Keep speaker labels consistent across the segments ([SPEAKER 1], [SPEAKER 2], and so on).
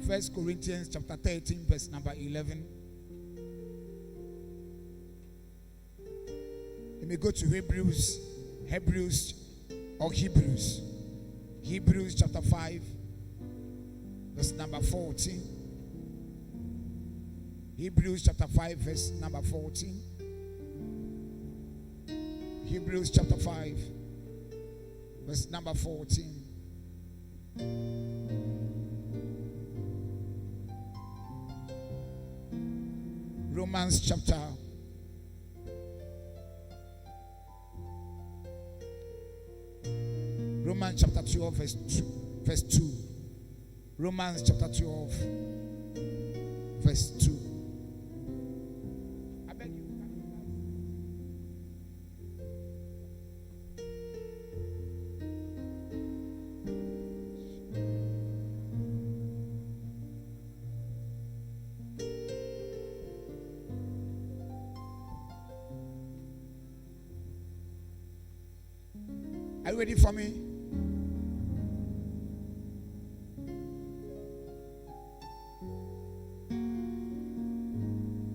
[SPEAKER 1] 1 Corinthians chapter 13, verse number 11. Let me go to Hebrews chapter 5, verse number 14. Hebrews chapter 5, verse number 14. Hebrews chapter 5, verse number 14. Romans chapter 12, verse 2. Romans chapter 12, verse 2. I beg you. Are you ready for me?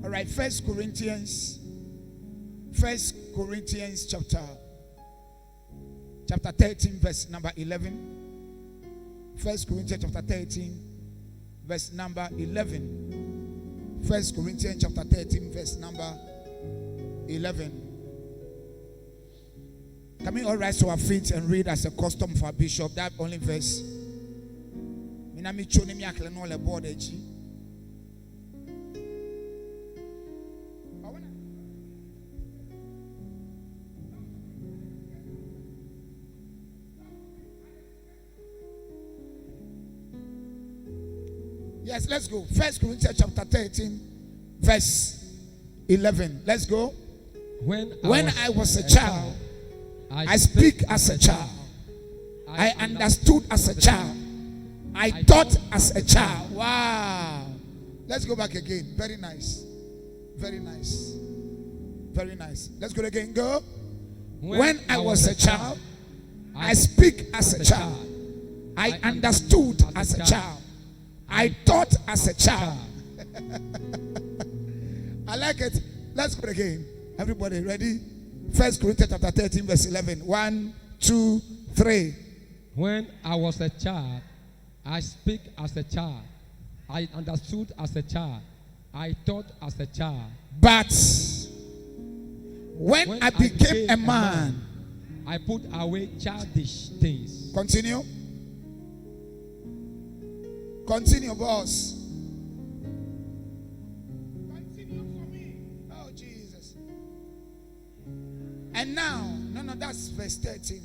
[SPEAKER 1] All right, 1 Corinthians chapter 13, verse number 11. 1 Corinthians chapter 13, verse number 11. 1 Corinthians chapter 13, verse number 11. Can we all rise to our feet and read as a custom for our bishop that only verse? Yes, let's go. 1 Corinthians chapter 13, verse 11. Let's go. When I was a child, I speak as a child. I understood as a child. I thought as a child. Wow. Let's go back again. Very nice. Very nice. Very nice. Let's go again. Go. When I was a child, I speak as a child. I understood as a child. I thought as a child. I like it. Let's go again. Everybody ready? 1 Corinthians chapter 13, verse 11. 1, 2, 3.
[SPEAKER 2] When I was a child, I speak as a child. I understood as a child. I thought as a child.
[SPEAKER 1] But when I became a man,
[SPEAKER 2] I put away childish things.
[SPEAKER 1] Continue. Continue, boss. Continue for me. Oh, Jesus. And now, no, that's verse 13.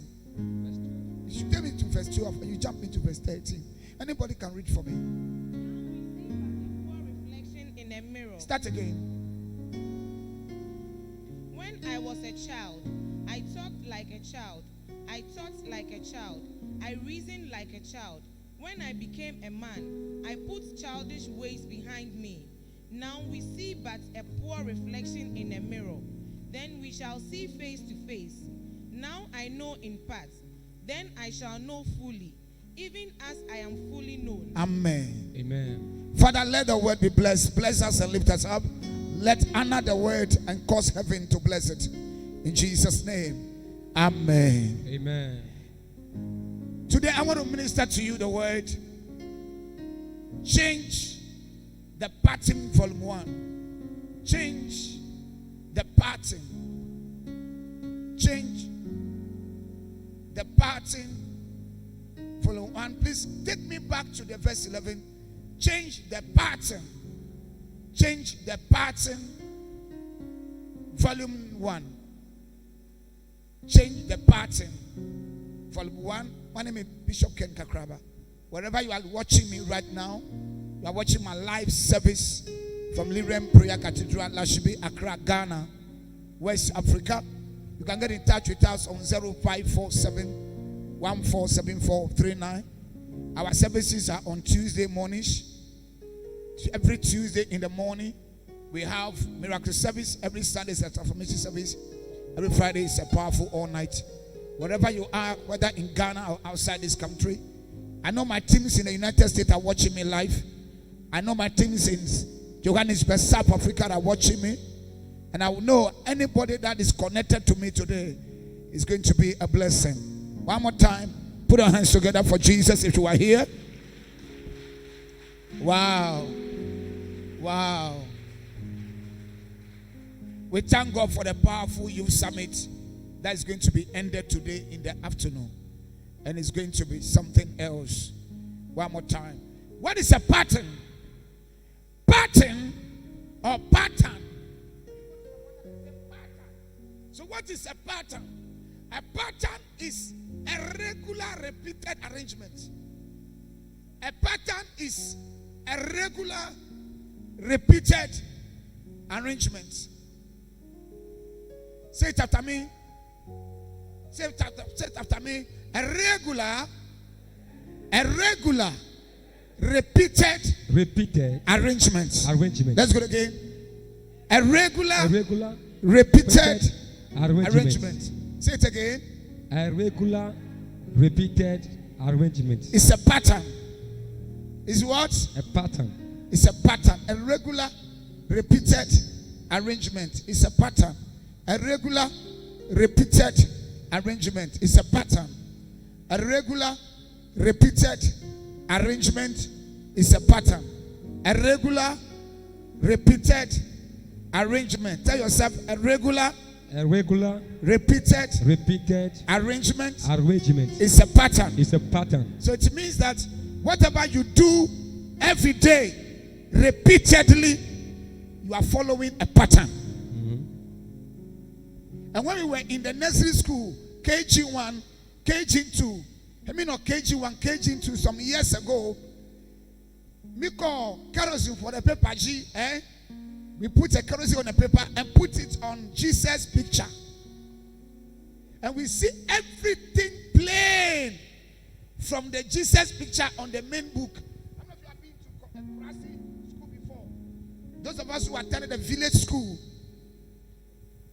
[SPEAKER 1] You should take me to verse 12 and you jump into verse 13. Anybody can read for me.
[SPEAKER 3] Reflection in a mirror.
[SPEAKER 1] Start again.
[SPEAKER 3] When I was a child, I talked like a child. I thought like a child. I reasoned like a child. When I became a man, I put childish ways behind me. Now we see but a poor reflection in a mirror. Then we shall see face to face. Now I know in part. Then I shall know fully, even as I am fully known.
[SPEAKER 1] Amen.
[SPEAKER 2] Amen.
[SPEAKER 1] Father, let the word be blessed. Bless us and lift us up. Let honor the word and cause heaven to bless it. In Jesus' name. Amen.
[SPEAKER 2] Amen.
[SPEAKER 1] Today I want to minister to you the word change the pattern, volume 1. Change the pattern. Change the pattern, volume 1. Please take me back to the verse 11. Change the pattern. Change the pattern, volume 1. Change the pattern, volume 1. My name is Bishop Ken Kakraba. Wherever you are watching me right now, you are watching my live service from Lirem Prayer Cathedral, Lashibi, Accra, Ghana, West Africa. You can get in touch with us on 0547 147439. Our services are on Tuesday mornings. Every Tuesday in the morning, we have miracle service. Every Sunday is a transformation service. Every Friday is a powerful all night. Wherever you are, whether in Ghana or outside this country, I know my teams in the United States are watching me live. I know my teams in Johannesburg, South Africa are watching me. And I will know anybody that is connected to me today is going to be a blessing. One more time. Put our hands together for Jesus if you are here. Wow. Wow. We thank God for the powerful youth summit that is going to be ended today in the afternoon. And it's going to be something else. One more time. What is a pattern? Pattern or pattern? So what is a pattern? A pattern is a regular repeated arrangement. A pattern is a regular repeated arrangement. Say it after me. Say it after me. A regular repeated arrangement. Let's go again. A regular repeated arrangement. Say it again.
[SPEAKER 2] A regular repeated arrangement.
[SPEAKER 1] It's a pattern. Is what?
[SPEAKER 2] A pattern.
[SPEAKER 1] It's a pattern. A regular repeated arrangement. It's a pattern. A regular repeated arrangement. It's a pattern. A regular repeated arrangement is a pattern. A regular repeated arrangement. Tell yourself a regular repeated arrangement is a pattern.
[SPEAKER 2] It's a pattern.
[SPEAKER 1] So it means that whatever you do every day repeatedly, you are following a pattern. And when we were in the nursery school, KG1, KG2, I mean not KG1, KG2 some years ago, we call kerosene for the paper G, we put a kerosene on the paper and put it on Jesus' picture. And we see everything plain from the Jesus picture on the main book. How many of you have been to Kurasi school before? Those of us who attended the village school.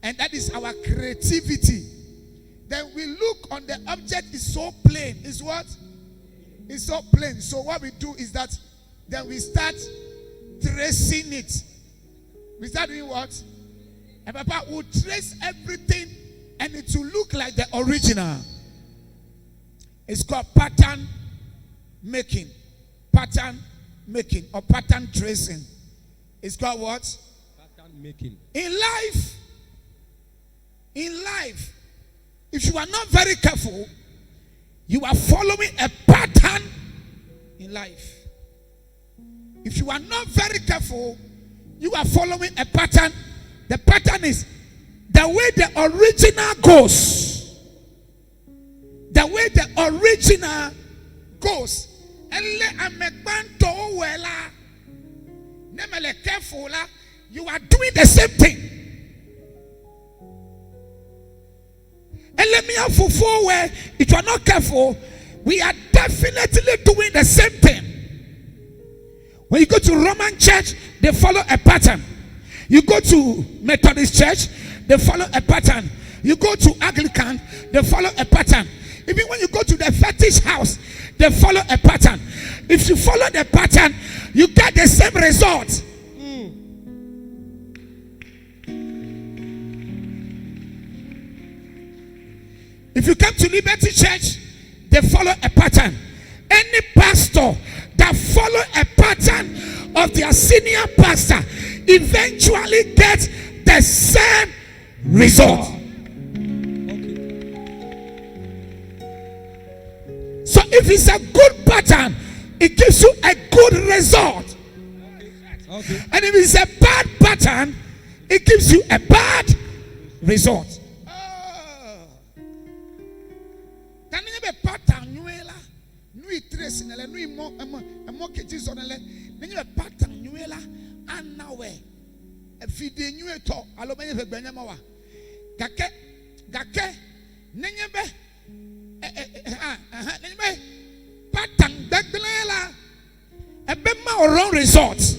[SPEAKER 1] And that is our creativity. Then we look on the object is so plain. Is what? It's so plain. So what we do is that then we start tracing it. We start doing what? And Papa will trace everything and it will look like the original. It's called pattern making. Pattern making or pattern tracing. It's called what?
[SPEAKER 2] Pattern making.
[SPEAKER 1] In life, if you are not very careful, you are following a pattern in life. If you are not very careful, you are following a pattern. The pattern is the way the original goes. The way the original goes. You are doing the same thing. If you are not careful, we are definitely doing the same thing. When you go to Roman church, they follow a pattern. You go to Methodist church, they follow a pattern. You go to Anglican, they follow a pattern. Even when you go to the fetish house, they follow a pattern. If you follow the pattern, you get the same result. If you come to Liberty Church, they follow a pattern. Any pastor that follow a pattern of their senior pastor eventually gets the same result.
[SPEAKER 2] Okay.
[SPEAKER 1] So if it's a good pattern, it gives you a good result.
[SPEAKER 2] Okay.
[SPEAKER 1] And if it's a bad pattern, it gives you a bad result. Wrong results.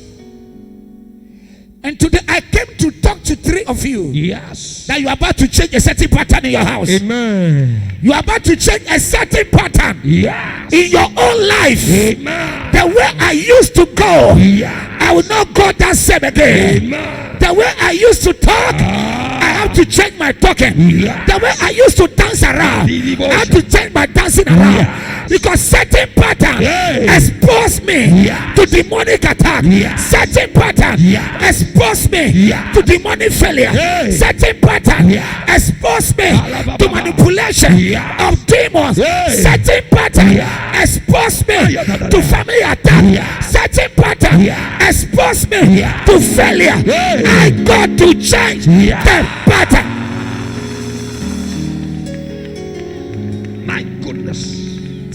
[SPEAKER 1] And today I came to talk to three of you.
[SPEAKER 2] Yes.
[SPEAKER 1] That you are about to change a certain pattern in your house.
[SPEAKER 2] Amen.
[SPEAKER 1] You are about to change a certain pattern.
[SPEAKER 2] Yes.
[SPEAKER 1] In your own life.
[SPEAKER 2] Amen.
[SPEAKER 1] The way I used to go, I will not go that same again. The way I used to talk, I have to change my talking. The way I used to dance around, I have to change my dancing around. Because certain pattern expose me to demonic attack. Certain pattern expose me to demonic failure. Certain pattern expose me to manipulation of demons. Certain pattern expose me to family attack. Certain pattern expose me to failure. I got to change the pattern.
[SPEAKER 2] My goodness.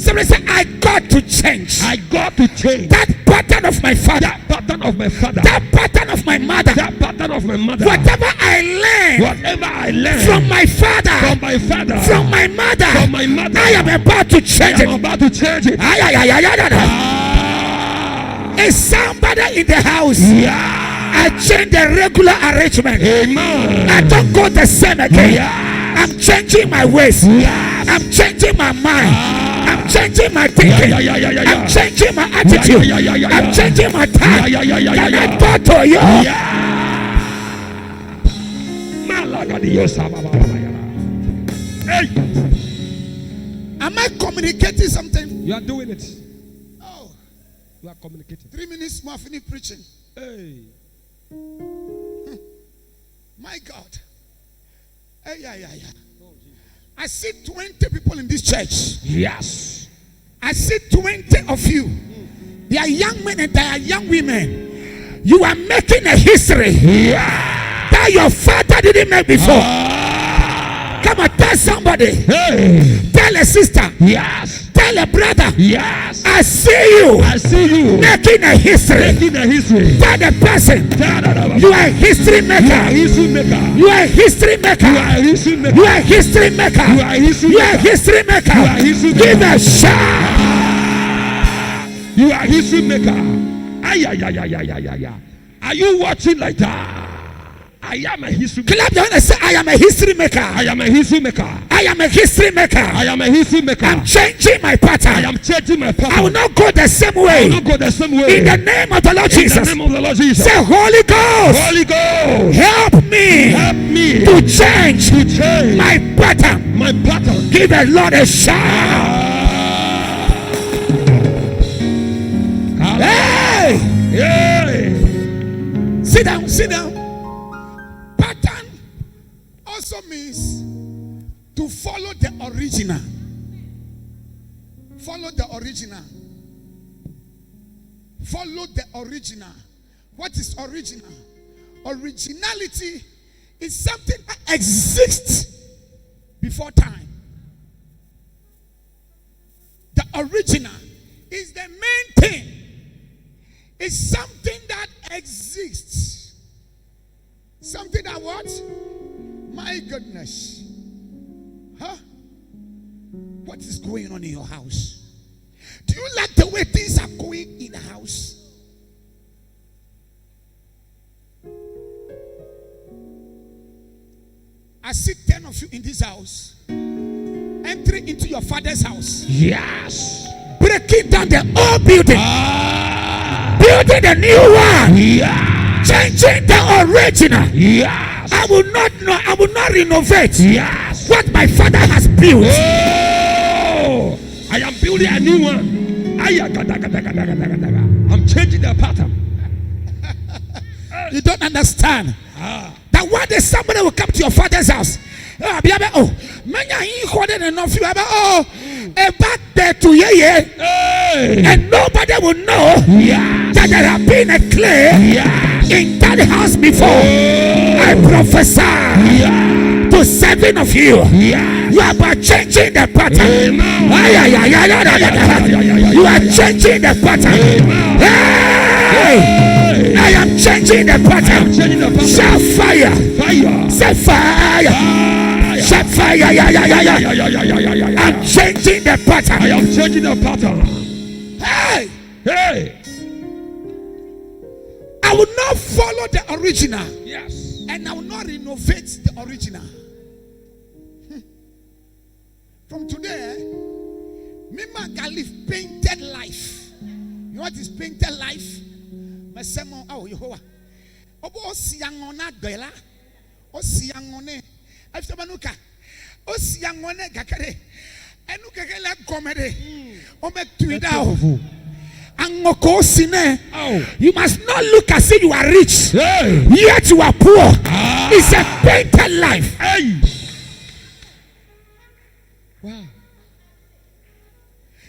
[SPEAKER 1] Somebody say, I got to change.
[SPEAKER 2] I got to change
[SPEAKER 1] That pattern of my father.
[SPEAKER 2] that pattern of my father.
[SPEAKER 1] That pattern of my mother.
[SPEAKER 2] That pattern of my mother.
[SPEAKER 1] Whatever I learned
[SPEAKER 2] From
[SPEAKER 1] my father,
[SPEAKER 2] my father.
[SPEAKER 1] from my mother,
[SPEAKER 2] From my mother.
[SPEAKER 1] I am about to change
[SPEAKER 2] I am
[SPEAKER 1] it.
[SPEAKER 2] about to change it.
[SPEAKER 1] Is somebody in the house? I change the regular arrangement.
[SPEAKER 2] Amen.
[SPEAKER 1] I don't go the same again. I'm changing my ways. I'm changing my mind. I'm changing my thinking. I'm changing my attitude. I'm changing my time. Can I talk to you?
[SPEAKER 2] Hey.
[SPEAKER 1] Am I communicating something?
[SPEAKER 2] You are doing it.
[SPEAKER 1] Oh,
[SPEAKER 2] You are communicating.
[SPEAKER 1] 3 minutes more, finish preaching.
[SPEAKER 2] Hey.
[SPEAKER 1] My God. Hey, yeah. I see 20 people in this church.
[SPEAKER 2] Yes.
[SPEAKER 1] I see 20 of you. They are young men and they are young women. You are making a history that your father didn't make before. Come on, tell somebody.
[SPEAKER 2] Hey.
[SPEAKER 1] Tell a sister.
[SPEAKER 2] Yes.
[SPEAKER 1] Tell a brother.
[SPEAKER 2] Yes.
[SPEAKER 1] I see you.
[SPEAKER 2] I see you
[SPEAKER 1] Making a history.
[SPEAKER 2] making a history.
[SPEAKER 1] Tell the person. You are a history maker.
[SPEAKER 2] history maker.
[SPEAKER 1] You are a history maker.
[SPEAKER 2] You are a history maker.
[SPEAKER 1] You are a history maker.
[SPEAKER 2] You are a history
[SPEAKER 1] You are a
[SPEAKER 2] maker.
[SPEAKER 1] history maker.
[SPEAKER 2] You are a history
[SPEAKER 1] Give
[SPEAKER 2] maker.
[SPEAKER 1] a shout.
[SPEAKER 2] You are a history maker. Ay. Are you watching like that? I am a history maker.
[SPEAKER 1] Clap your hands and say, I am a history maker.
[SPEAKER 2] I am a history maker.
[SPEAKER 1] I am a history maker.
[SPEAKER 2] I am a history maker.
[SPEAKER 1] I'm changing my pattern.
[SPEAKER 2] I am changing my pattern.
[SPEAKER 1] I will not go the same
[SPEAKER 2] I
[SPEAKER 1] way.
[SPEAKER 2] will not go the same way.
[SPEAKER 1] In the name of the Lord
[SPEAKER 2] In
[SPEAKER 1] Jesus.
[SPEAKER 2] the name of the Lord Jesus.
[SPEAKER 1] Say, Holy Ghost,
[SPEAKER 2] Holy Ghost,
[SPEAKER 1] help me
[SPEAKER 2] help me
[SPEAKER 1] to change
[SPEAKER 2] to change
[SPEAKER 1] my pattern.
[SPEAKER 2] my pattern.
[SPEAKER 1] Give the Lord a shout. Hey!
[SPEAKER 2] Hey!
[SPEAKER 1] Sit down, sit down. Pattern also means to follow the original. Follow the original. Follow the original. What is original? Originality is something that exists before time. The original is the main thing. It's something that exists. Something that what? My goodness. Huh? What is going on in your house? Do you like the way things are going in the house? I see 10 of you in this house. Entering into your father's house.
[SPEAKER 2] Yes.
[SPEAKER 1] Breaking down the old building. Building a new one.
[SPEAKER 2] Yeah.
[SPEAKER 1] Changing the original.
[SPEAKER 2] Yes.
[SPEAKER 1] I will not renovate
[SPEAKER 2] Yes.
[SPEAKER 1] what my father has built.
[SPEAKER 2] Oh, I am building a new one. I'm changing the pattern.
[SPEAKER 1] You don't understand that one day somebody will come to your father's house. Oh, back there to
[SPEAKER 2] Hey.
[SPEAKER 1] and nobody will know
[SPEAKER 2] Yes.
[SPEAKER 1] that there have been a clay
[SPEAKER 2] Yes.
[SPEAKER 1] in that house before. I prophesy to 7 of you.
[SPEAKER 2] Yes.
[SPEAKER 1] You are about changing the pattern.
[SPEAKER 2] Amen.
[SPEAKER 1] You are changing the pattern. Hey! I am changing the pattern.
[SPEAKER 2] Changing the pattern.
[SPEAKER 1] Shout fire.
[SPEAKER 2] Fire.
[SPEAKER 1] Say fire. Shout fire. I'm changing the
[SPEAKER 2] I
[SPEAKER 1] pattern.
[SPEAKER 2] am changing the pattern.
[SPEAKER 1] Hey!
[SPEAKER 2] Hey.
[SPEAKER 1] I will not follow the original.
[SPEAKER 2] Yes.
[SPEAKER 1] And I will not renovate the original. From today, me man can live painted life. know what is painted life? Mesemo oh Yehovah. Obo osiangona gela. Osiangone. Aftabanuka. Osiangone gakare. Enu kekele gomede. Ome tuida. You must not look as if you are rich, yet you are poor. It's a painted life.
[SPEAKER 2] Wow.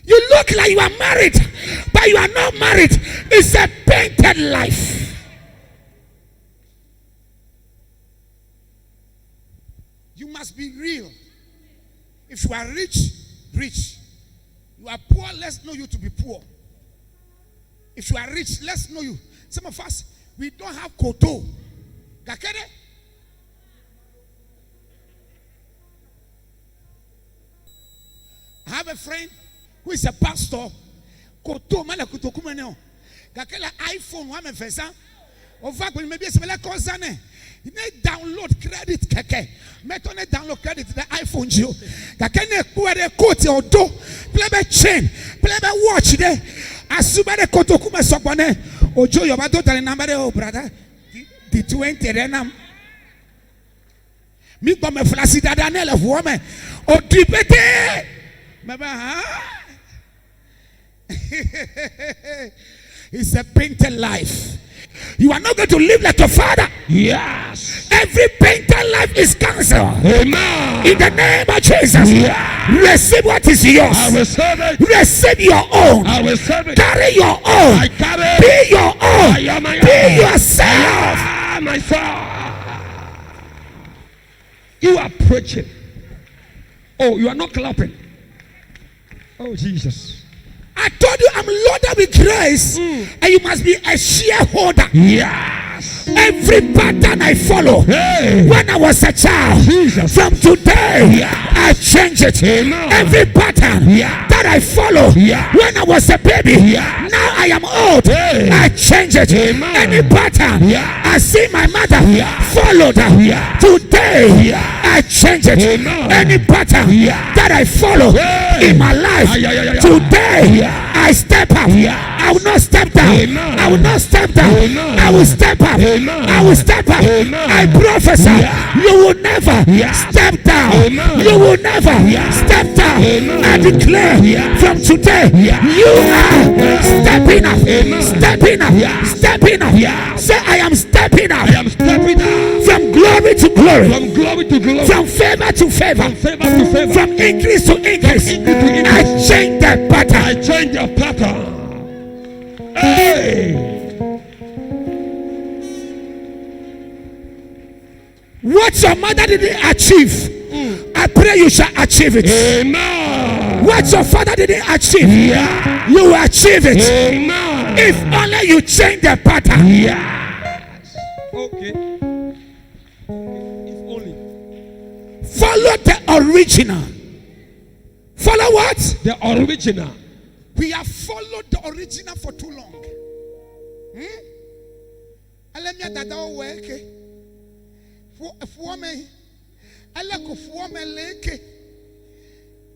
[SPEAKER 1] You look like you are married, but you are not married. It's a painted life. You must be real. If you are rich, rich. You are poor, let's know you to be poor. If you are rich, let's know you. Some of us, we don't have koto. Gakere? I have a friend who is a pastor. Koto, mala koto kumeneo. Gakele iPhone, wame fesa. Ova kwenye maybe sebele kozane. You need download credit keke. Metone download credit the iPhone jio. Gakene kuwere kote odo. Plebe chain. Plebe watch de. Asubare kotokume sokwane ojo yoba totally number oh brother the 20 renam mi gba me flasi dada na le fo me o tripete me ba ha. It's a painted life. You are not going to live like your father.
[SPEAKER 2] Yes.
[SPEAKER 1] Every painted life is cancelled.
[SPEAKER 2] Amen.
[SPEAKER 1] In the name of Jesus.
[SPEAKER 2] Yeah.
[SPEAKER 1] Receive what is yours.
[SPEAKER 2] I will serve it.
[SPEAKER 1] Receive your own.
[SPEAKER 2] I will serve it.
[SPEAKER 1] Carry your own.
[SPEAKER 2] I carry.
[SPEAKER 1] Be your own.
[SPEAKER 2] I am my
[SPEAKER 1] Be
[SPEAKER 2] own.
[SPEAKER 1] yourself.
[SPEAKER 2] I am myself. You are preaching. Oh, you are not clapping. Oh, Jesus.
[SPEAKER 1] I told you I'm loaded with grace, and you must be a shareholder.
[SPEAKER 2] Yes.
[SPEAKER 1] Every pattern I follow, when I was a child,
[SPEAKER 2] Jesus.
[SPEAKER 1] from today, I change it.
[SPEAKER 2] Amen.
[SPEAKER 1] Every pattern that I follow, when I was a baby, now I am old, I change it.
[SPEAKER 2] Amen.
[SPEAKER 1] Any pattern I see my mother followed, today I change it.
[SPEAKER 2] Amen.
[SPEAKER 1] Any pattern that I follow in my life, today I step up. I will not step down.
[SPEAKER 2] Amen.
[SPEAKER 1] I will not step down.
[SPEAKER 2] Amen.
[SPEAKER 1] I will step up.
[SPEAKER 2] Amen.
[SPEAKER 1] I will step up.
[SPEAKER 2] Amen.
[SPEAKER 1] I prophesy. You will never step down.
[SPEAKER 2] Amen.
[SPEAKER 1] You will never step down.
[SPEAKER 2] Amen.
[SPEAKER 1] I declare from today, you are stepping up.
[SPEAKER 2] Amen.
[SPEAKER 1] Stepping up. Stepping up. Say, I am stepping up.
[SPEAKER 2] I am stepping up.
[SPEAKER 1] From glory to glory.
[SPEAKER 2] From glory to glory.
[SPEAKER 1] From favor to favor.
[SPEAKER 2] From favor to favor.
[SPEAKER 1] From increase to increase.
[SPEAKER 2] From increase to increase.
[SPEAKER 1] I change the pattern.
[SPEAKER 2] I change the pattern. Hey.
[SPEAKER 1] What your mother didn't achieve, I pray you shall achieve it.
[SPEAKER 2] Amen.
[SPEAKER 1] What your father didn't achieve, you will achieve it.
[SPEAKER 2] Amen.
[SPEAKER 1] If only you change the pattern.
[SPEAKER 2] Yes. Okay. If only.
[SPEAKER 1] Follow the original. Follow what?
[SPEAKER 2] The original.
[SPEAKER 1] We have followed the original for too long. Let me that work. For me, I like for me lake.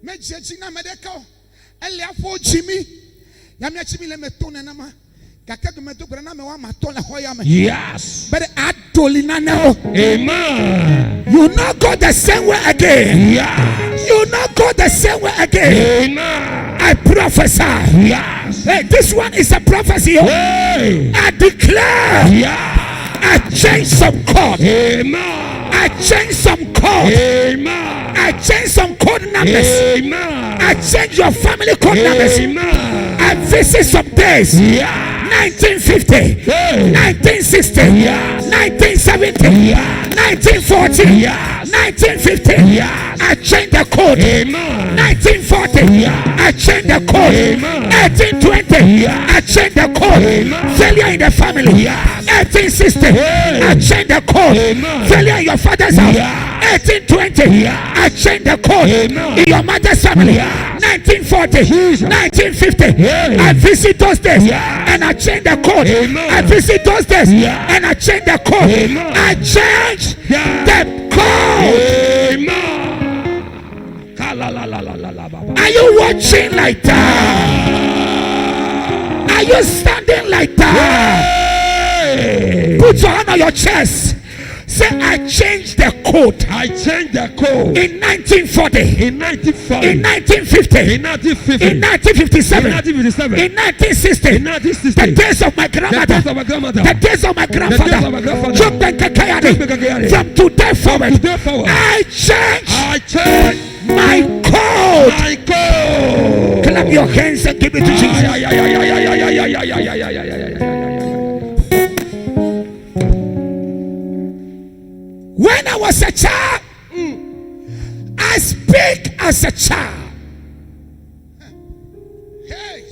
[SPEAKER 1] Me judging a medical. I left for Jimmy. Yamiachimi le metone nama. Kaka meto brana me wa matola hoya me.
[SPEAKER 2] Yes.
[SPEAKER 1] But adolina now.
[SPEAKER 2] Amen.
[SPEAKER 1] You not go the same way again.
[SPEAKER 2] Yes.
[SPEAKER 1] You not go the same way again.
[SPEAKER 2] Amen.
[SPEAKER 1] I prophesy.
[SPEAKER 2] Yes.
[SPEAKER 1] Hey, this one is a prophecy.
[SPEAKER 2] Hey.
[SPEAKER 1] I declare.
[SPEAKER 2] Yeah.
[SPEAKER 1] I change some code.
[SPEAKER 2] Amen.
[SPEAKER 1] I change some code.
[SPEAKER 2] Amen.
[SPEAKER 1] I change some code numbers.
[SPEAKER 2] Amen.
[SPEAKER 1] I change your family code numbers.
[SPEAKER 2] Amen.
[SPEAKER 1] I visit some days.
[SPEAKER 2] Yeah.
[SPEAKER 1] 1950,
[SPEAKER 2] Hey.
[SPEAKER 1] 1960,
[SPEAKER 2] Yes.
[SPEAKER 1] 1970,
[SPEAKER 2] Yes.
[SPEAKER 1] 1940,
[SPEAKER 2] Yes.
[SPEAKER 1] 1950.
[SPEAKER 2] Yes.
[SPEAKER 1] I changed the code.
[SPEAKER 2] Amen.
[SPEAKER 1] 1940.
[SPEAKER 2] Yes.
[SPEAKER 1] I changed the code.
[SPEAKER 2] Amen.
[SPEAKER 1] 1820.
[SPEAKER 2] Yes.
[SPEAKER 1] I changed the code.
[SPEAKER 2] Amen.
[SPEAKER 1] Failure in the family.
[SPEAKER 2] Yes.
[SPEAKER 1] 1860.
[SPEAKER 2] Hey.
[SPEAKER 1] I changed the code.
[SPEAKER 2] Amen.
[SPEAKER 1] Failure in your father's house.
[SPEAKER 2] Yes.
[SPEAKER 1] 1820.
[SPEAKER 2] Yes.
[SPEAKER 1] I changed the code.
[SPEAKER 2] Amen.
[SPEAKER 1] In your mother's family.
[SPEAKER 2] Yes.
[SPEAKER 1] 1940.
[SPEAKER 2] Jesus.
[SPEAKER 1] 1950.
[SPEAKER 2] Hey.
[SPEAKER 1] I visit those days.
[SPEAKER 2] Yes.
[SPEAKER 1] And I change the code.
[SPEAKER 2] Amen.
[SPEAKER 1] I visit those days.
[SPEAKER 2] Yes.
[SPEAKER 1] And I change the code.
[SPEAKER 2] Amen.
[SPEAKER 1] I change
[SPEAKER 2] Yes.
[SPEAKER 1] the code.
[SPEAKER 2] Amen. Ka la la la la la la ba ba.
[SPEAKER 1] Are you watching like that? Are Are you standing like that? Put your hand on your chest. Say, I changed the code.
[SPEAKER 2] I changed the code.
[SPEAKER 1] In 1940.
[SPEAKER 2] In 1940.
[SPEAKER 1] In 1950.
[SPEAKER 2] In 1950.
[SPEAKER 1] In 1957.
[SPEAKER 2] In 1957.
[SPEAKER 1] In 1960.
[SPEAKER 2] In 1960.
[SPEAKER 1] The days of my grandmother.
[SPEAKER 2] The days of my grandmother.
[SPEAKER 1] The days of my grandfather.
[SPEAKER 2] The days of my grandfather.
[SPEAKER 1] From today forward. I change.
[SPEAKER 2] I change
[SPEAKER 1] my code.
[SPEAKER 2] my code.
[SPEAKER 1] Clap your hands and give it to Jesus. When I was a child, I speak as a child. Hey,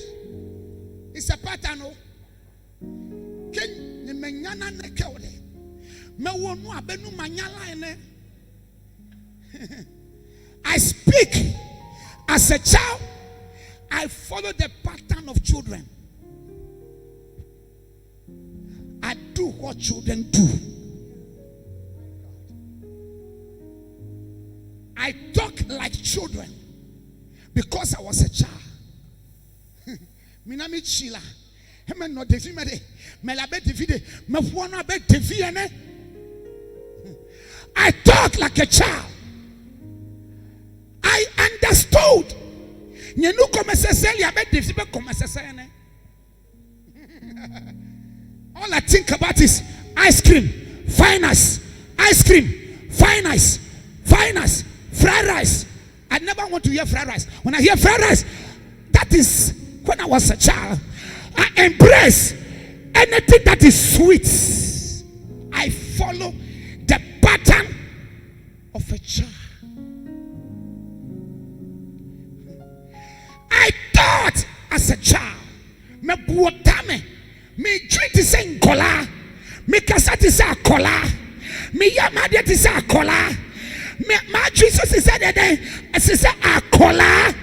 [SPEAKER 1] it's a pattern. I speak as a child. I follow the pattern of children. I do what children do. I talk like children because I was a child. Minami chila. Hemen no defi me de. Me la be defi de. Me fuana be defi ene. I talk like a child. I understood. Nyenu komeseseli abe defi be komesesene. All I think about is ice cream, finance, ice cream, finance, finance. Fried rice. I never want to hear fried rice. When I hear fried rice, that is when I was a child. I embrace anything that is sweet. I follow the pattern of a child. I thought as a child, me buotame, me treat is in kola, me kasati is a kola, me yamadi is a kola. My Jesus is said that it's a collar.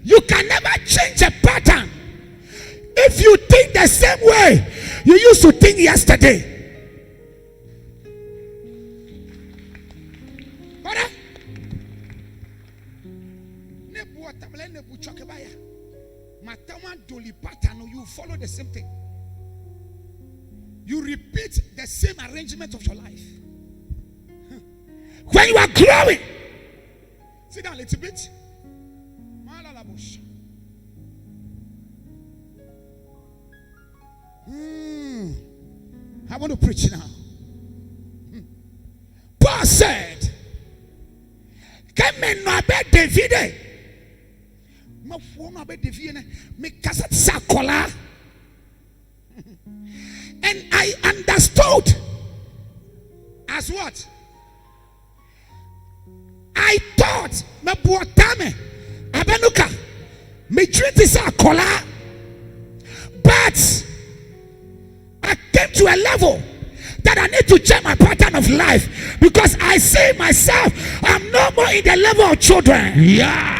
[SPEAKER 1] You can never change a pattern if you think the same way you used to think yesterday. You follow the same thing. You repeat the same arrangement of your life. When you are growing, sit down a little bit. I want to preach now. Paul said, and I understood as what? I thought me buotame abenuka me treat is a collar, but I came to a level that I need to change my pattern of life because I see myself I'm no more in the level of children.
[SPEAKER 2] Yeah.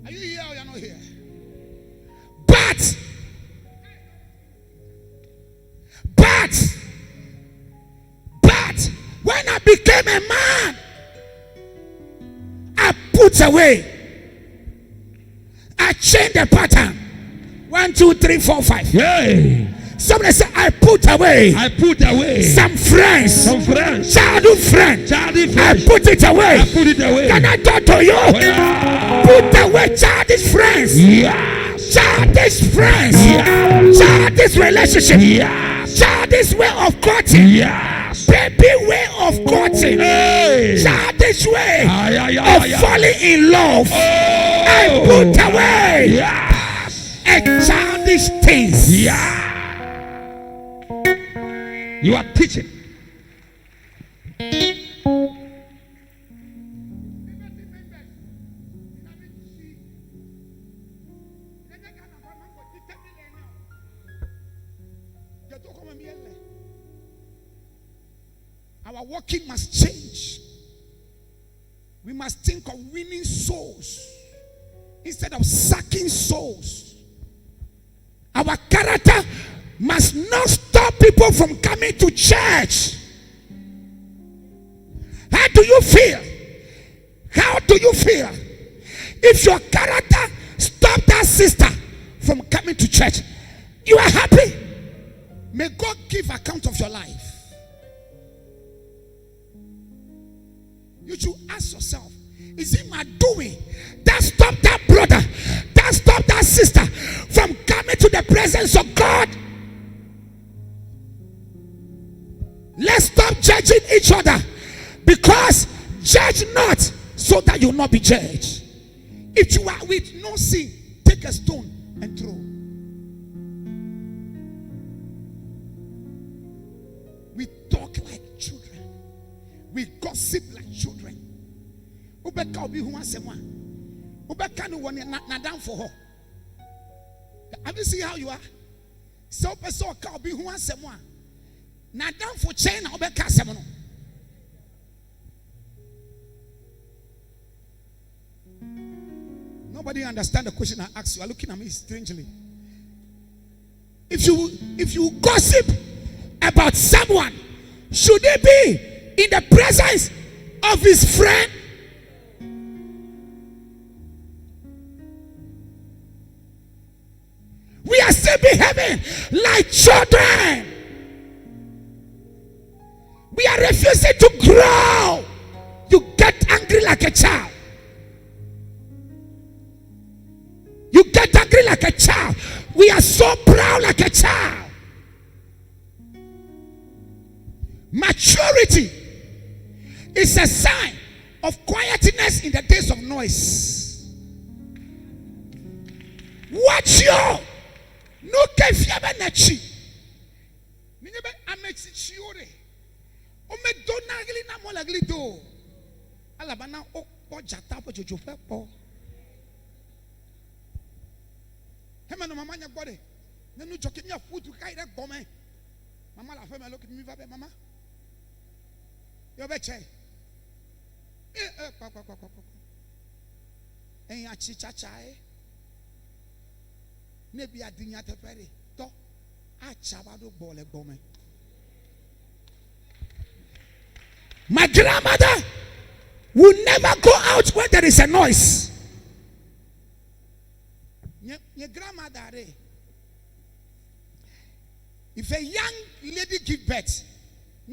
[SPEAKER 1] Are you here or you're not here? But when I became a man, I put away. I changed the pattern. 1, 2, 3, 4, 5.
[SPEAKER 2] Yay.
[SPEAKER 1] Somebody say, I put away.
[SPEAKER 2] I put away
[SPEAKER 1] some friends.
[SPEAKER 2] Some friends.
[SPEAKER 1] Childhood friends.
[SPEAKER 2] Childhood friends.
[SPEAKER 1] I put it away.
[SPEAKER 2] I put it away.
[SPEAKER 1] Can I talk to you?
[SPEAKER 2] Yeah.
[SPEAKER 1] Put away childish friends.
[SPEAKER 2] Yeah.
[SPEAKER 1] Childish friends.
[SPEAKER 2] Yeah.
[SPEAKER 1] Childish relationship.
[SPEAKER 2] Yeah.
[SPEAKER 1] Childish way of courting.
[SPEAKER 2] Yeah.
[SPEAKER 1] Baby way of courting.
[SPEAKER 2] Hey.
[SPEAKER 1] Childish way of falling in love.
[SPEAKER 2] Oh.
[SPEAKER 1] I put away.
[SPEAKER 2] Yes.
[SPEAKER 1] And childish things.
[SPEAKER 2] Yeah. You are teaching.
[SPEAKER 1] Our walking must change. We must think of winning souls instead of sucking souls. Our character must not stop people from coming to church. do you feel? How do you feel? If your character stopped that sister from coming to church, you are happy. May God give account of your life. You should ask yourself, is it my doing that stopped that brother, that stopped that sister from coming to the presence of God? Let's stop judging each other, because judge not so that you will not be judged. If you are with no sin, take a stone and throw. We talk like children. We gossip like children. Ubeka obi hu asema. Ubeka no one na down for her. Have you seen how you are? So person ka obi hu asema. Na down for chain na ubeka asema no. Nobody understand the question I asked you. You are looking at me strangely. If you gossip about someone, should it be in the presence of his friend? We are still behaving like children. We are refusing to grow. You get angry like a child. You get angry like a child. We are so proud like a child. Maturity is a sign of quietness in the days of noise. Watch you. No kefia benachi. Ninyebe amechi chiore. Ome donagli na molagli do. Alabana okpo jata po jojo pepo. Hema no mama nya gbode. Nenu joke nya food kai re gome. Mama la fe me look at me va be mama. Yo be che. Pa. En achi chacha Nebi adinya tefere to achabado bole gome. My grandmother will never go out when there is a noise. Your grandmother, if a young lady give birth,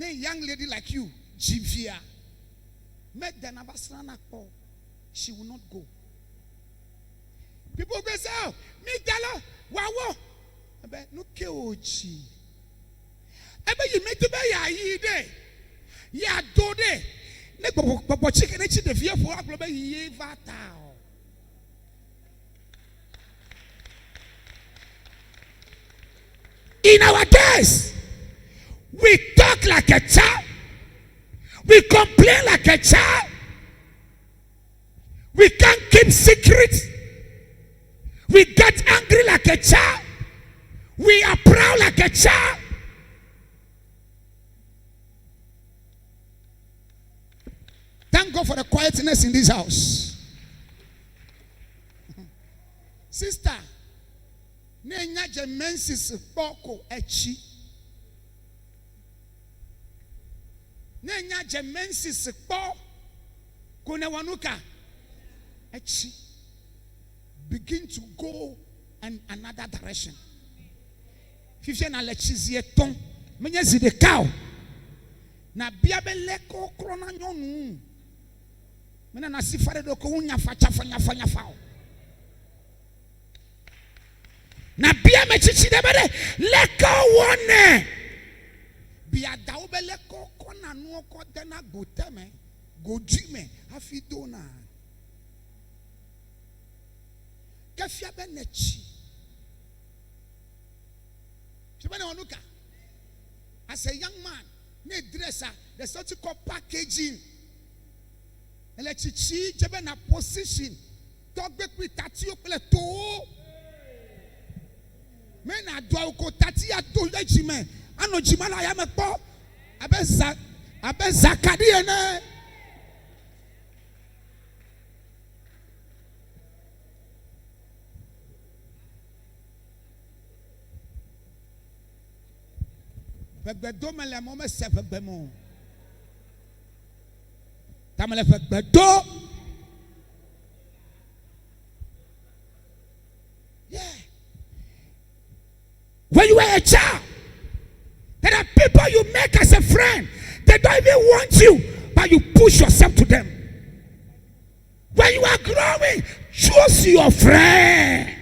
[SPEAKER 1] a young lady like you, Jivia, make the Nabasana call, she will not go. People go say, oh, me gala, wow, no keochi. Ebe you make the bay ya day, ya do day. Nepo chicken each the fear for a ye vatao. In our days, we talk like a child. We complain like a child. We can't keep secrets. We get angry like a child. We are proud like a child. Thank God for the quietness in this house. Sister, nenya jemensis poko echi. Nenya jemensis po kunewanuka echi. Begin to go in another direction. Fifie na lechizie ton. Menye zide cow. Na biabe leko krona nyonu. Mena na sifare do ko unya facha fao. Na bia me chichi de bere leko wone. Bia da obe leko kona no ko dena goteme. Godime afidona. Kafia benechi. As a young man, ne dresser, there's something called packaging. Electrici, jebe position. Talk back with tatio pleto. Men a do ko tatia to lejime. Ano jimala ya mepo. Abe zakadi ene. Yeah. When you are a child, there are people you make as a friend. They don't even want you, but you push yourself to them. When you are growing, choose your friend.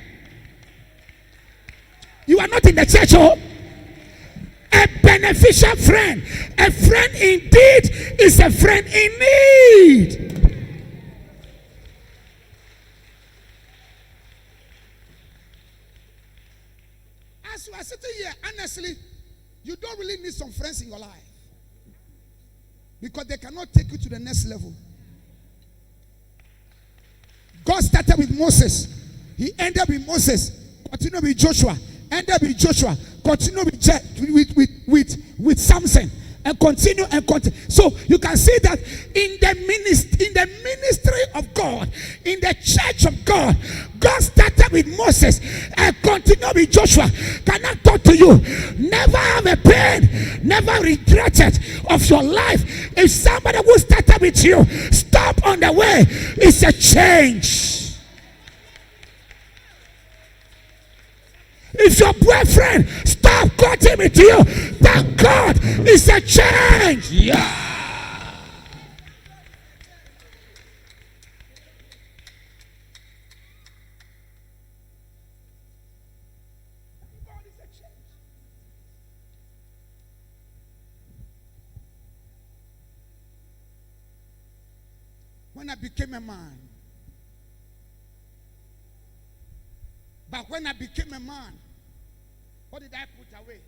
[SPEAKER 1] You are not in the church, oh. A beneficial friend. A friend indeed is a friend in need. As you are sitting here, honestly, you don't really need some friends in your life. Because they cannot take you to the next level. God started with Moses. He ended with Moses. Continued with Joshua. Ended with Joshua. Continued with Samson. And continue and continue. So you can see that in the ministry of God, in the church of God, God started with Moses and continued with Joshua. Can I talk to you? Never have a pain, never regretted of your life. If somebody who started with you stop on the way, it's a change. If your boyfriend stop cutting with you, thank God, it's a change. Yeah. God is a change. When I became a man, but when I became a man, what did I put away?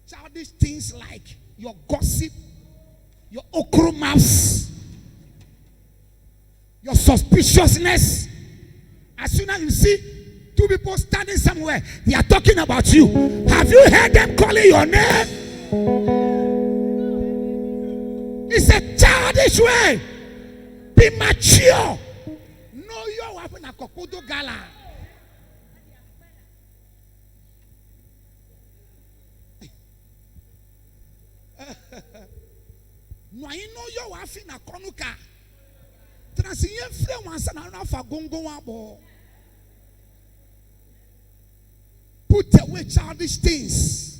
[SPEAKER 1] Childish things like your gossip, your okra mouths, your suspiciousness. As soon as you see two people standing somewhere, they are talking about you. Have you heard them calling your name? It's a childish way. Be mature. Know your weapon a kokodo gala. No, I know you are in a conuka. Transition frame once and another gongo abo. Put away childish things.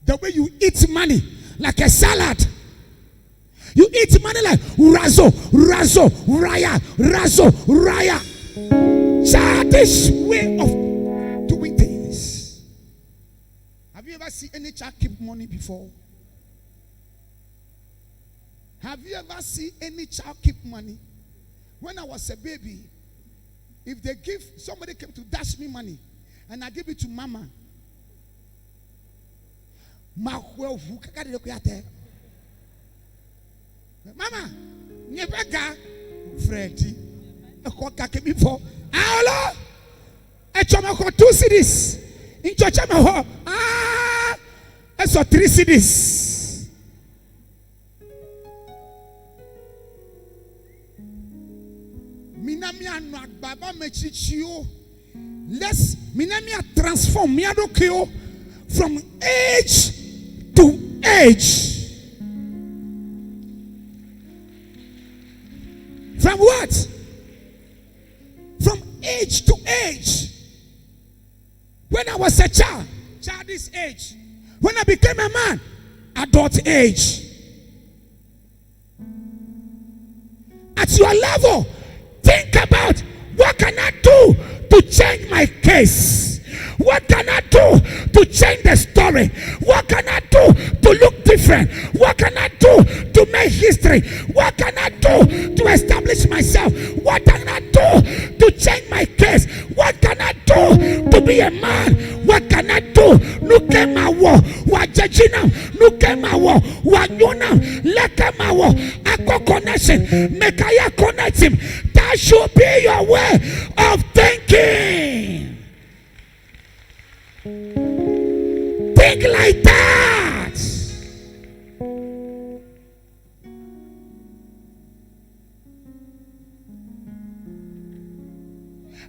[SPEAKER 1] The way you eat money like a salad. You eat money like razo, raya, razo, raya. Childish way of doing things. Have you ever seen any child keep money before? Have you ever seen any child keep money? When I was a baby, if somebody came to dash me money, and I give it to mama, mama, nyebega, Freddy, a coca came before. Hello, a chomako 2 cities in Chochamaho. I saw 3 cities. Minamia no baba mechichio. Let's minamia transform miadokio from age to age. From what? From age to age. When I was a child, childish age. When I became a man, adult age. At your level, think about what can I do to change my case? What can I do to change the story? What can I do to look different? What can I do to make history? What can I do to establish myself? What can I do to change my case? What can I do to be a man? What can I do? Look at my war. What judging? Look at my war. What you know? Look at my war. I got connection. Make I connect him. That should be your way of thinking. Think like that.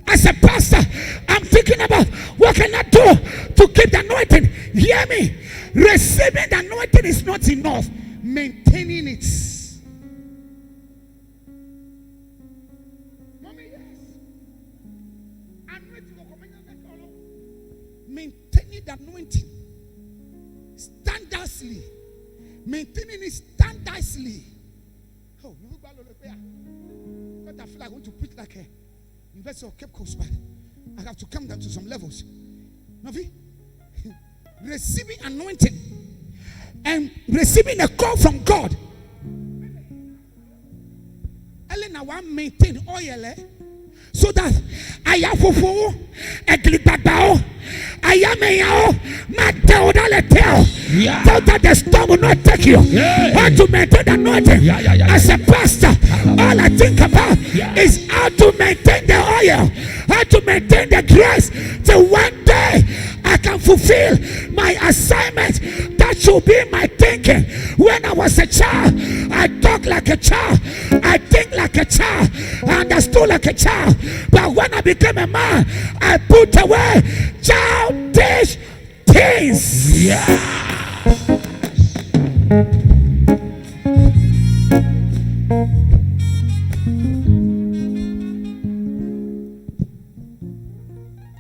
[SPEAKER 1] As a pastor, I'm thinking about what can I do to keep the anointing. Hear me. receiving the anointing is not enough. Maintaining it. Maintaining the anointing standardly. Maintaining it standardly. Oh, I feel like I want to preach like a University of Cape Coast, but I have to come down to some levels. Navi, receiving anointing and receiving a call from God. Elena, I maintain oil, so that I am for a glibabao. I am a Mateo Daleteo. So that the storm will not take you. How to maintain the anointing. As a pastor, all I think about is how to maintain the oil, how to maintain the grace, till one day I can fulfill my assignment. That should be my thinking. When I was a child, I talk like a child, I think like a child, I understood like a child. But when I became a man, I put away childish things. Yeah.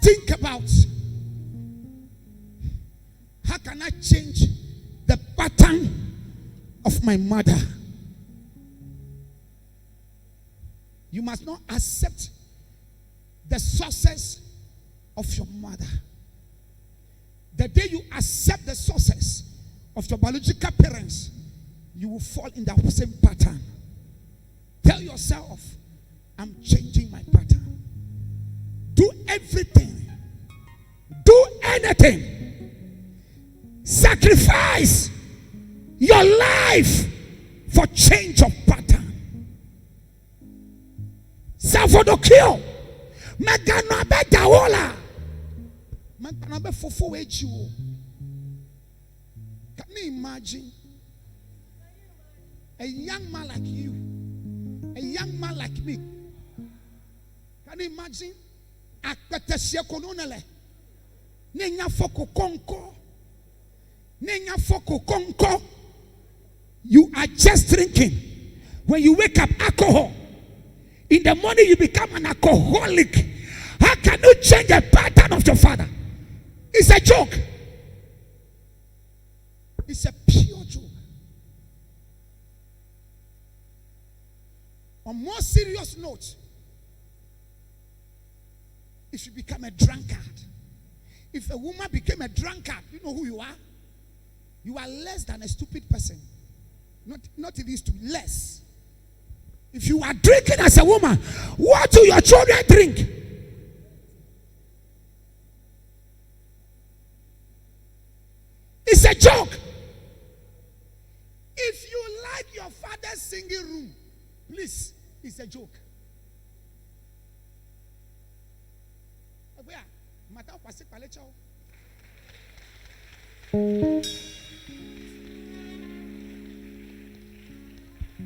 [SPEAKER 1] Think about, how can I change the pattern of my mother? You must not accept the sources of your mother. The day you accept the sources of your biological parents, you will fall in that same pattern. Tell yourself, I'm changing my pattern. Do everything. Do anything. Sacrifice your life for change of pattern. Savodokio. Megano bedawola. Megano be fofo ejiwo. Can you imagine a young man like you, a young man like me? Can you imagine? Akpeteshie kononele. Nenya foko konko. Nenya foko konko. You are just drinking. When you wake up, alcohol. In the morning, you become an alcoholic. How can you change the pattern of your father? It's a joke. It's a pure joke. On more serious note, if you become a drunkard, if a woman became a drunkard, you know who you are? You are less than a stupid person. Not it is to less. If you are drinking as a woman, what do your children drink? It's a joke. If you like your father's singing room, please, it's a joke.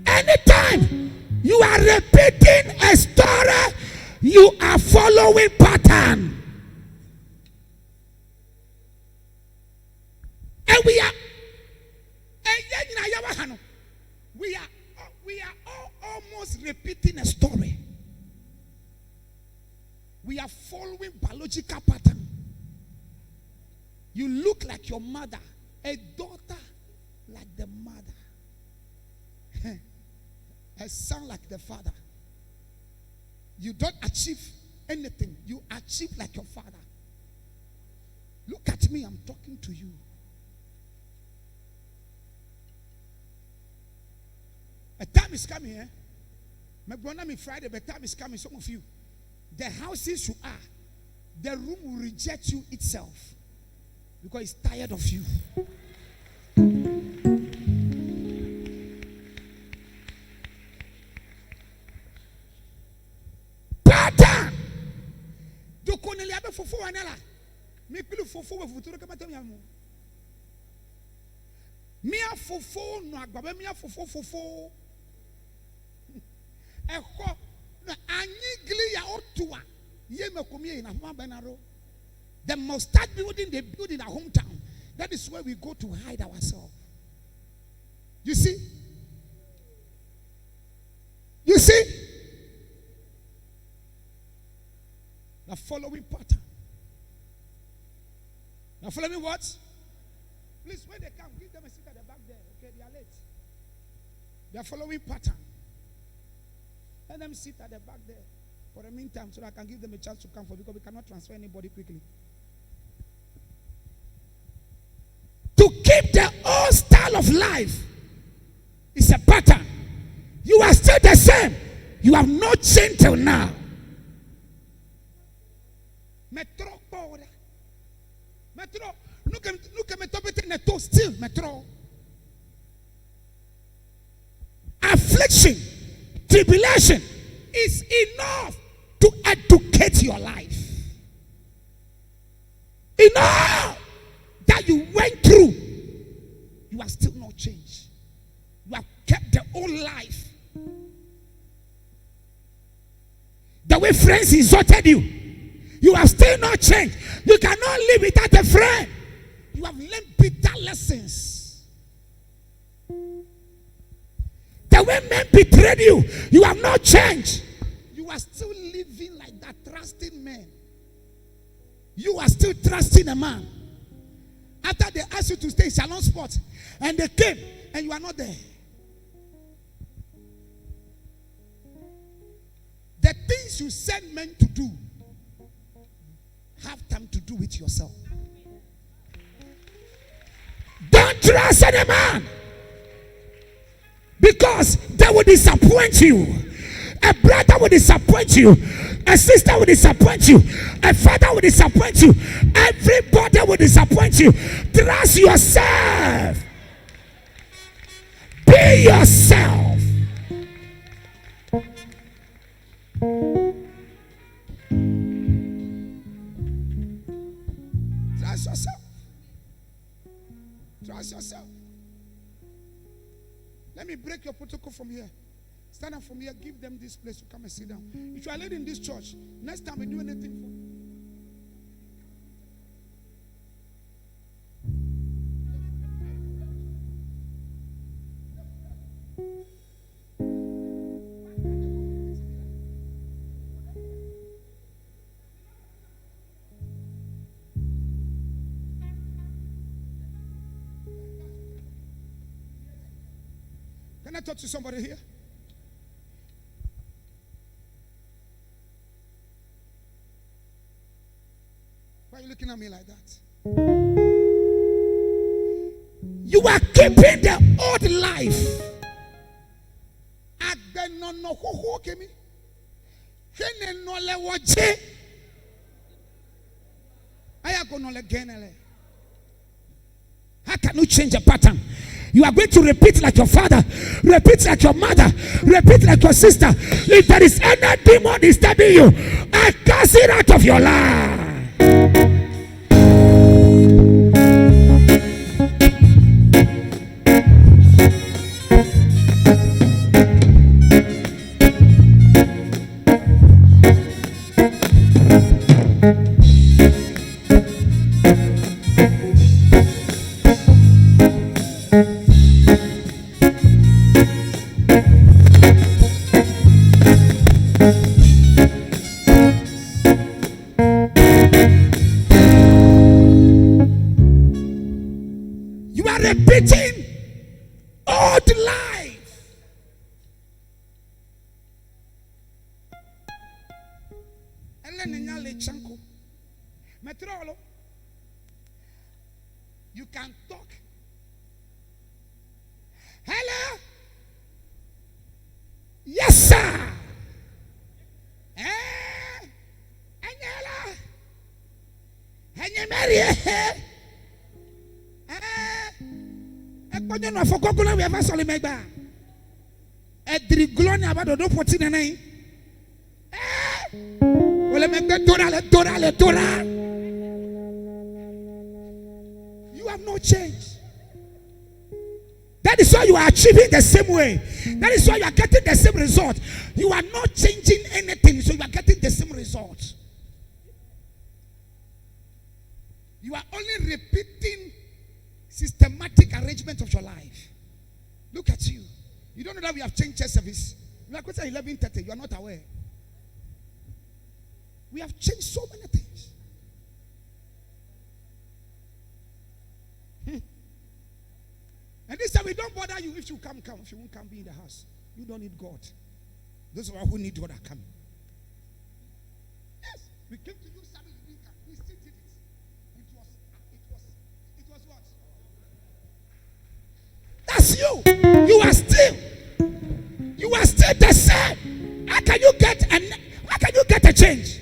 [SPEAKER 1] Anytime you are repeating a story, you are following pattern. And we are almost repeating a story. We are following biological pattern. You look like your mother, a daughter like the mother, a son like the father. You don't achieve anything. You achieve like your father. Look at me, I'm talking to you. A time is coming, eh? My brother, me Friday, but time is coming. Some of you, the houses you are, the room will reject you itself because it's tired of you. Pattern. Do konelia be fofo wanela. Me pilu fofo we futuro ke matem yamu. Mia fofo no agbabe mia fofo. Echo na anyigli ya otua. Ye me komie na homa benaro. The mustard building they build in a hometown. That is where we go to hide ourselves. You see? You see? The following pattern. Now follow me what? Please, when they come, give them a seat at the back there. Okay, they are late. They are following pattern. Let them sit at the back there for the meantime so that I can give them a chance to come for, because we cannot transfer anybody quickly. To keep the old style of life is a pattern. You are still the same. You have not changed till now. Metro, metro. Look at me, metro still metro. Affliction, tribulation is enough to educate your life. Enough that you went through, you are still not changed. You have kept the old life. The way friends insulted you, you have still not changed. You cannot live without a friend. You have learned bitter lessons. The way men betrayed you, you have not changed. You are still living like that, trusting men. You are still trusting a man. After they asked you to stay in Shalom Sport, and they came, and you are not there. The things you send men to do, have time to do it yourself. Don't trust any man, because they will disappoint you. A brother will disappoint you. A sister will disappoint you. A father will disappoint you. Everybody will disappoint you. Trust yourself. Be yourself. Trust yourself. Trust yourself. Let me break your protocol from here. Stand up from here. Give them this place to come and sit down. If you are leading this church, next time we do anything for you. Can I talk to somebody here? Why are you looking at me like that? You are keeping the old life. How can you change a pattern? You are going to repeat like your father, repeat like your mother, repeat like your sister. If there is any demon disturbing you, I cast it out of your life. Repeating old life. You can talk. Hello? Yes, sir. I forgot we ever saw him make back. You have no change. That is why you are achieving the same way. That is why you are getting the same result. You are not changing anything, so you are getting the same result. You are only repeating systematic arrangement of your life. Look at you. You don't know that we have changed church service. You are quite 11:30. You are not aware. We have changed so many things. And this time we don't bother you. If you come. If you won't come, be in the house. You don't need God. Those who need God are coming. Yes, we came to you, Samuel, you didn't come. We still did it. It was what? That's you. You are still the same. How can you get a change?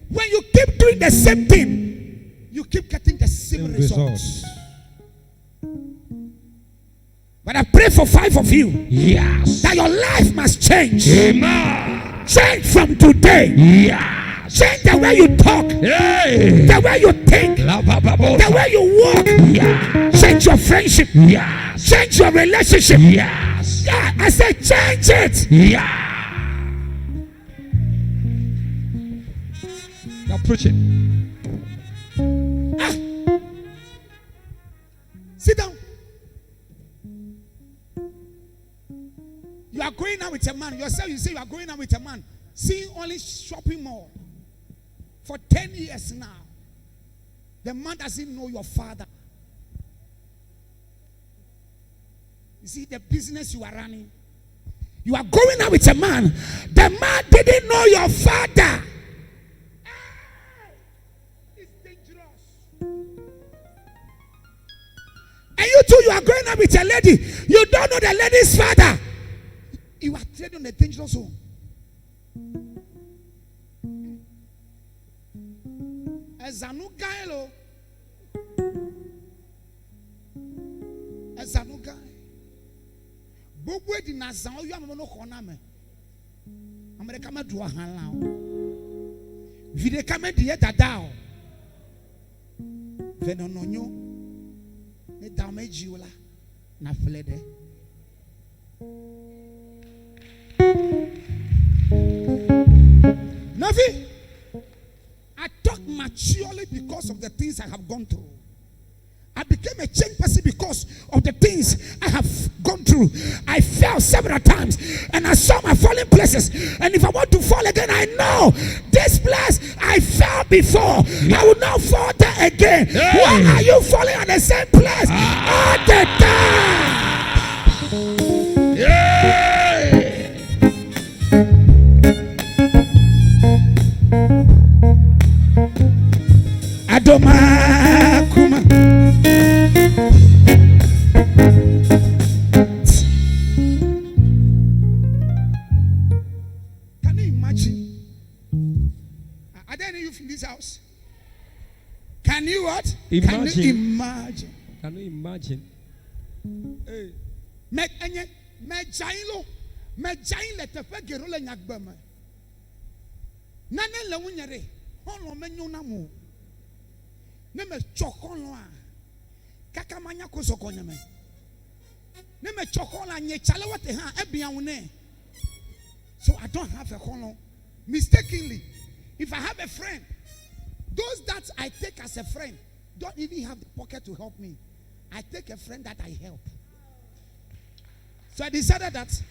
[SPEAKER 1] When you keep doing the same thing, you keep getting the same results. But I pray for 5 of you.
[SPEAKER 2] Yes.
[SPEAKER 1] That your life must change.
[SPEAKER 2] Amen.
[SPEAKER 1] Change from today.
[SPEAKER 2] Yes.
[SPEAKER 1] Change the way you talk.
[SPEAKER 2] Hey.
[SPEAKER 1] The way you think. The way you walk.
[SPEAKER 2] Yes.
[SPEAKER 1] Change your friendship.
[SPEAKER 2] Yes.
[SPEAKER 1] Change your relationship.
[SPEAKER 2] Yes.
[SPEAKER 1] Yeah, I said change it.
[SPEAKER 2] Yeah. Now preach it.
[SPEAKER 1] Sit down. You are going out with a man. Yourself, you say you are going out with a man. Seeing only shopping mall. For 10 years now. The man doesn't know your father. You see the business you are running. You are going out with a man. The man didn't know your father. It's dangerous. And you too, you are going out with a lady. You don't know the lady's father. You are treading on a dangerous zone. Ezanu guy lo. Ezanu guy. Bogwe di nazan o yu amono kona me. America ma do han la o. Vide kama di dada o. Venononyo. Ne damage la na flede. Navi, I talk maturely because of the things I have gone through. I became a changed person because of the things I have gone through. I fell several times and I saw my falling places. And if I want to fall again, I know this place I fell before. I will not fall there again. Hey. Why are you falling on the same place all the time?
[SPEAKER 2] Yeah.
[SPEAKER 1] Adoma kuma. Can you imagine? Are there any youth in this house? Can you what?
[SPEAKER 2] Imagine.
[SPEAKER 1] Can you imagine?
[SPEAKER 2] Can you imagine?
[SPEAKER 1] Hey. Me jain le tepe gero le nyagbama. Nane le wunyere. Honlo menyo na mo. Ne me chokonlo a. Kaka manya ko sokonya me. Ne me chokonla nye chale wote ha ebia wone. So I don't have a honlo. Mistakenly, if I have a friend, those that I take as a friend don't even have the pocket to help me. I take a friend that I help. So I decided that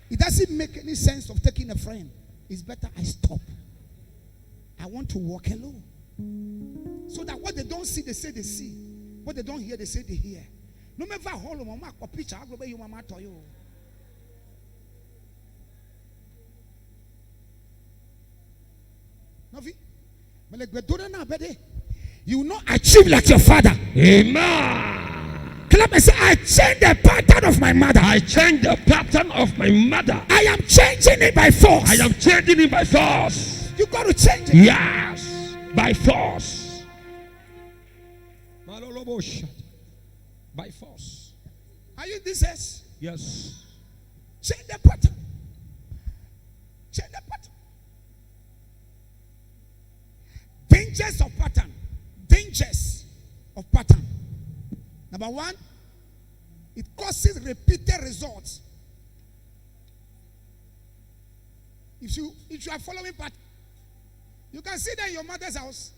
[SPEAKER 1] it doesn't make any sense of taking a friend. It's better I stop. I want to walk alone. So that what they don't see, they say they see. What they don't hear, they say they hear. No matter how long mama ko picture, I go be you mama to you. Novi, you will not achieve like your father.
[SPEAKER 2] Amen.
[SPEAKER 1] Clap and say, I change the pattern of my mother.
[SPEAKER 2] I change the pattern of my mother.
[SPEAKER 1] I am changing it by force.
[SPEAKER 2] I am changing it by force.
[SPEAKER 1] You got to change it.
[SPEAKER 2] Yes, by force. By force.
[SPEAKER 1] Are you this?
[SPEAKER 2] Yes.
[SPEAKER 1] Change the pattern. Change the pattern. Dangers of pattern. Dangers of pattern. Number one, it causes repeated results. If you are following pattern, you can see that in your mother's house.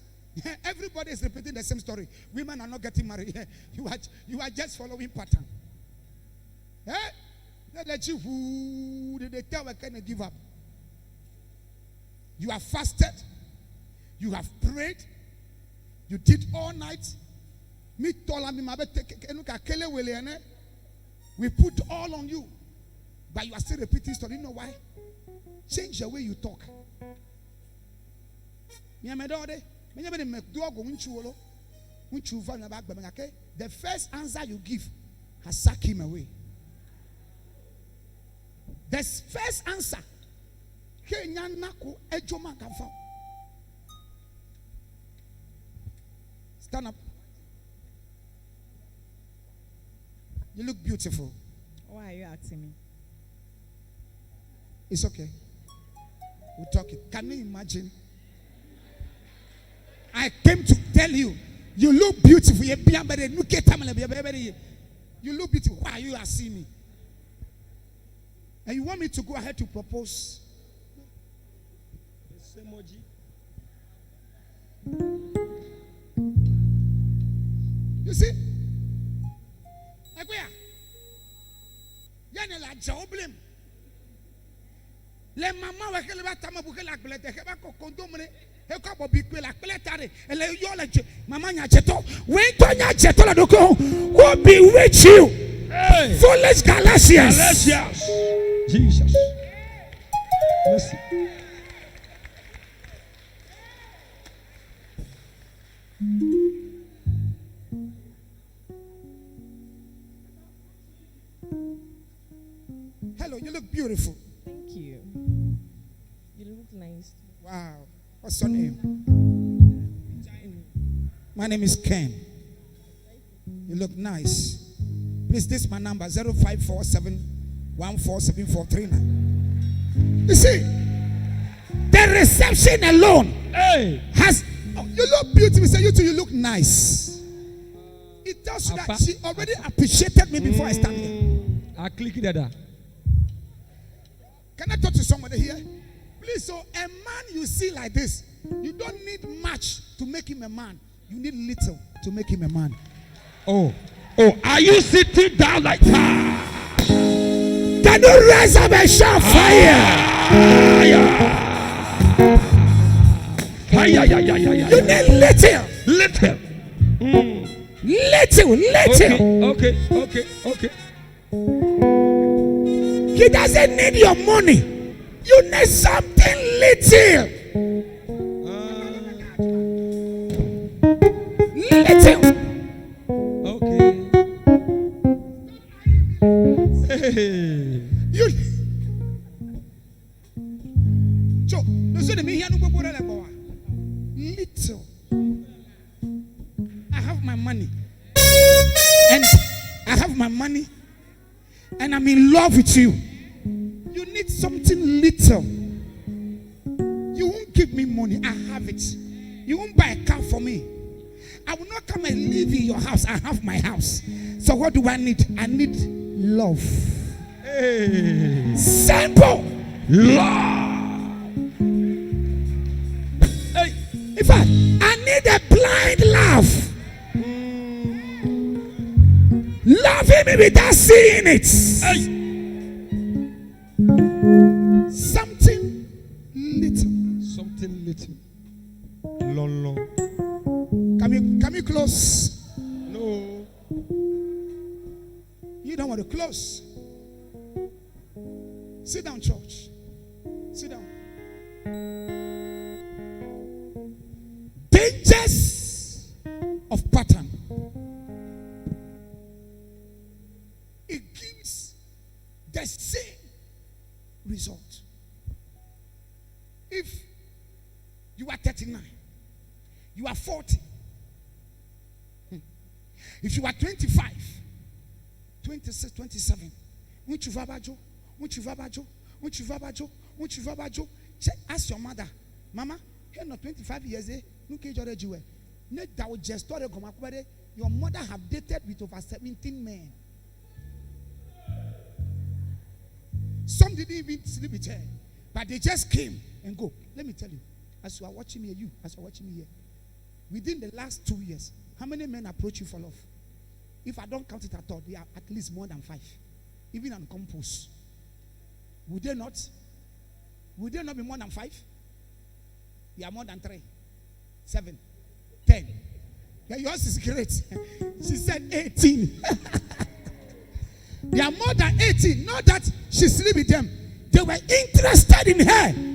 [SPEAKER 1] Everybody is repeating the same story. Women are not getting married. You are just following pattern. Let you who they tell can give up. You have fasted. You have prayed. You did all night. We put all on you. But you are still repeating story. You know why? Change the way you talk. The first answer you give has sucked him away. The first answer. Stand up. You look beautiful.
[SPEAKER 4] Why are you asking me?
[SPEAKER 1] It's okay. We'll talk it. Can you imagine? I came to tell you, you look beautiful. You look beautiful. Why are you asking me? And you want me to go ahead to propose? You see? Le mama wa kele ba tama buke la kele te ba ko kondomre e ko bo bi pe la kele tare ele yo le mama nya cheto we to nya cheto la doko who be with you. Hey. Foolish Galatians.
[SPEAKER 2] Jesus. Mercy.
[SPEAKER 1] Hello, you look beautiful.
[SPEAKER 4] Thank you. You look nice.
[SPEAKER 1] Wow. What's your name? My name is Ken. You look nice. Please, this is my number 0547147439. You see, the reception alone has. Oh, you look beautiful. Say you too. You look nice. It tells you that she already appreciated me before I stand here.
[SPEAKER 2] I click that.
[SPEAKER 1] Can I talk to somebody here? Please, so a man you see like this, you don't need much to make him a man. You need little to make him a man.
[SPEAKER 2] Oh, are you sitting down like that?
[SPEAKER 1] Can you raise up a shout fire? You need little. Little.
[SPEAKER 2] Okay.
[SPEAKER 1] He doesn't need your money. You need something little. Little.
[SPEAKER 2] Okay. Hey.
[SPEAKER 1] You. So, little. I have my money. And I'm in love with you. You need something little. You won't give me money. I have it. You won't buy a car for me. I will not come and live in your house. I have my house. So what do I need? I need love.
[SPEAKER 2] Hey.
[SPEAKER 1] Simple.
[SPEAKER 2] Love.
[SPEAKER 1] Hey. In fact, I need a blind love. Loving me without seeing it. Hey. Something little.
[SPEAKER 2] Long.
[SPEAKER 1] Can you close?
[SPEAKER 2] No.
[SPEAKER 1] You don't want to close. Sit down, church. Sit down. Dangers of pattern. It gives the same result. If you are 39, you are 40. If you are 25, 26, 27, ask your mother, Mama, you're not 25 years, your mother have dated with over 17 men. Some didn't even sleep with her, but they just came and go. Let me tell you, as you are watching me, as you are watching me here, Within the last 2 years, how many men approach you for love? If I don't count it at all, they are at least more than 5. Even on compose. Would they not? Would they not be more than 5? They are more than 3, 7, 10. Yeah, yours is great. She said 18. They are more than 18. Not that she sleep with them. They were interested in her.